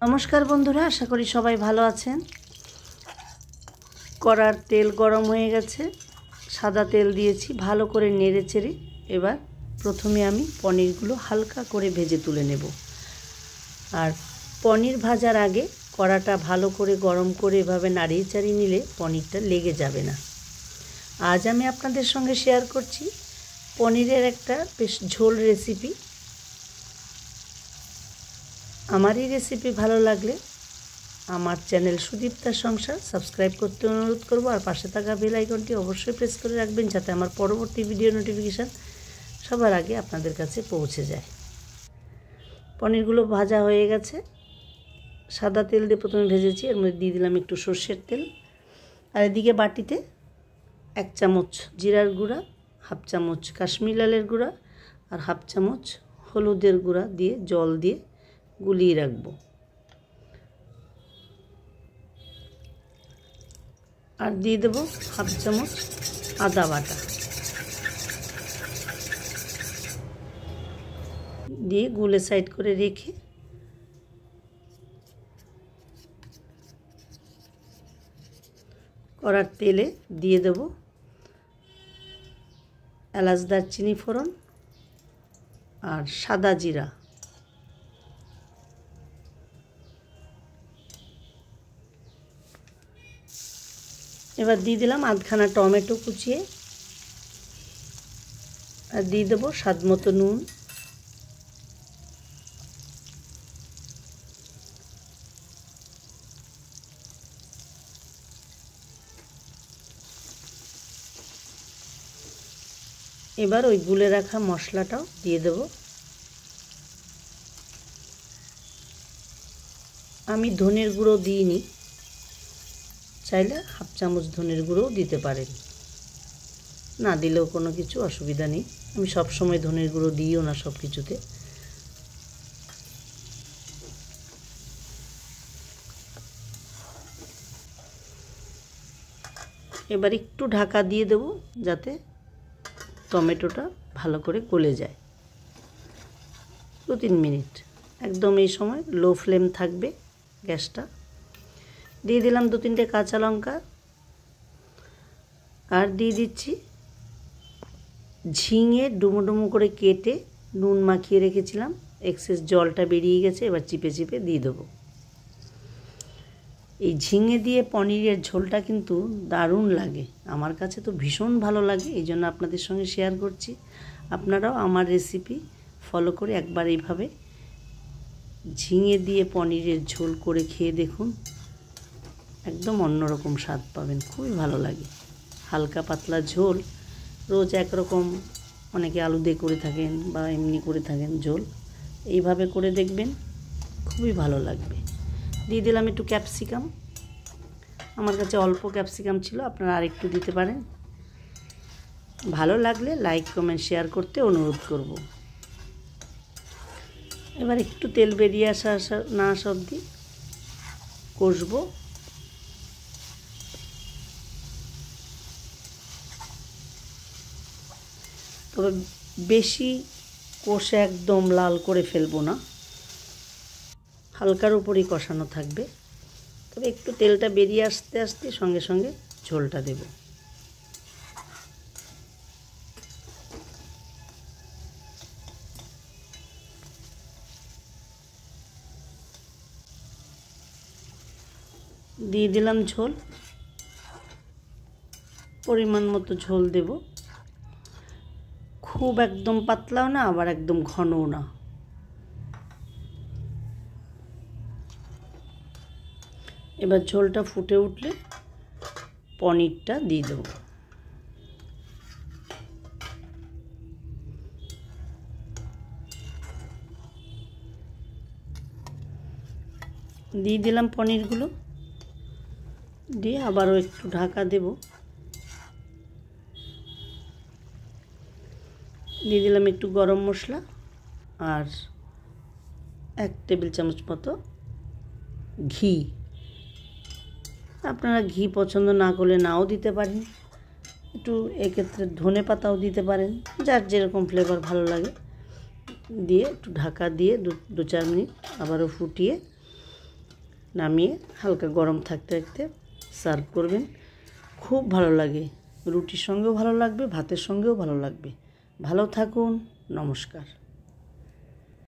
नमस्कार बंधुरा आशा करी सबाई भालो आछेन। कड़ार तेल गरम हो गेछे, सादा तेल दिएछि, भालो करे नेड़े चेड़े एबार प्रथमे आमी पनिरगुलो हालका करे भेजे तुले नेब। और पनिर भाजार आगे कड़ाटा भालो करे गरम करे एभावे नाड़िये चाड़िये निले पनिरटा लेगे जाबे ना। आज आमी आपनादेर संगे शेयर करछि पनिरेर एकटा बेश झोल रेसिपि। आमार এই রেসিপি ভালো লাগলে আমার চ্যানেল সুদীপ্তা সংসার সাবস্ক্রাইব করতে অনুরোধ করব আর পাশে থাকা বেল আইকনটি অবশ্যই প্রেস করে রাখবেন যাতে আমার পরবর্তী ভিডিও নোটিফিকেশন সবার আগে আপনাদের কাছে পৌঁছে যায়। পনিরগুলো ভাজা হয়ে গেছে, সাদা তেল দিয়ে প্রথমে ভেজেছি, এর মধ্যে দিয়ে দিলাম একটু সরষের তেল। আর এদিকে বাটিতে 1 চামচ জিরার গুঁড়া, হাফ চামচ কাশ্মীরি লালের গুঁড়া আর হাফ চামচ হলুদের গুঁড়া দিয়ে জল দিয়ে गुलिए रखबो। और दिए देव हाफ चामच आदा बाटा दिए गुले साइड करे रेखे कड़ार तेले दिए देव एलाच दारचिनी फोड़न और सादा जिरा। एबार दिए दिलाम आधखाना टमेटो कुचिए और दिए देव स्वाद मतो नुन। एबार ओई गुले रखा मशलाटाओ दिए देव। आमी धनेर गुঁড়ো दिइनि, चाइले हाफ चामच धनेर गुঁড়ো दिते पारेन, ना दिलेও कोनो किछु असुविधा नेই। आमी सब समय धनेर गुঁড়ো दिइও ना सब किछुते। एबार एकटू ढाका दिए देव जाते टमेटोटा भालो करे गले जाए। 2-3 मिनट एकदम এই সময় লো फ्लेम থাকবে গ্যাসটা। দিয়ে দিলাম 2-3টে কাঁচা লঙ্কা আর দিয়ে দিচ্ছি ঝিঙে ডুমো ডুমো করে কেটে নুন মাখিয়ে রেখেছিলাম, এক্সেস জলটা বেরিয়ে গেছে, এবার চিপে চিপে দিয়ে দেবো। এই ঝিঙে দিয়ে পনিরের ঝোলটা কিন্তু দারুণ লাগে, আমার কাছে তো ভীষণ ভালো লাগে, এই জন্য আপনাদের সঙ্গে শেয়ার করছি। আপনারাও আমার রেসিপি ফলো করে একবার এইভাবে ঝিঙে দিয়ে পনিরের ঝোল করে খেয়ে দেখুন, एकदम अन्यरकम स्वाद पाबेन, खूब भालो लागे। हालका पातला झोल, रोज एक रकम अनेके आलू दिए करे थाकेन बा एमनि करे थाकेन झोल, এইভাবে করে দেখবেন খুবই ভালো লাগবে। দিয়ে দিলাম একটু ক্যাপসিকাম, আমার কাছে অল্প ক্যাপসিকাম ছিল, আপনারা আরেকটু দিতে পারেন। ভালো লাগলে লাইক কমেন্ট শেয়ার করতে অনুরোধ করব। এবার একটু তেল বেরিয়ে আসা না আসা অবধি কষবো। তবে বেশি কষে একদম লাল করে ফেলবো না, হালকার উপরই কষানো থাকবে। তবে একটু তেলটা বেরিয়ে আসতে আসতে সঙ্গে সঙ্গে ঝোলটা দেব। দিয়ে দিলাম ঝোল, পরিমাণ মতো ঝোল দেব, খুব একদম পাতলাও না আবার একদম ঘনও না। এবার ঝোলটা ফুটে উঠলে পনিরটা দিয়ে দেব। দিয়ে দিলাম পনিরগুলো, দিয়ে আবারও একটু ঢাকা দেব। দিয়ে দিলাম একটু গরম মশলা আর 1 টেবিল চামচ মতো ঘি। আপনারা ঘি পছন্দ না করলে নাও দিতে পারেন, একটু এক্ষেত্রে ধনে পাতাও দিতে পারেন, যার যেরকম ফ্লেভার ভালো লাগে। দিয়ে একটু ঢাকা দিয়ে 2-4 মিনিট আবারও ফুটিয়ে নামিয়ে হালকা গরম থাকতে থাকতে সার্ভ করবেন। খুব ভালো লাগে, রুটির সঙ্গেও ভালো লাগবে, ভাতের সঙ্গেও ভালো লাগবে। ভালো থাকুন, নমস্কার।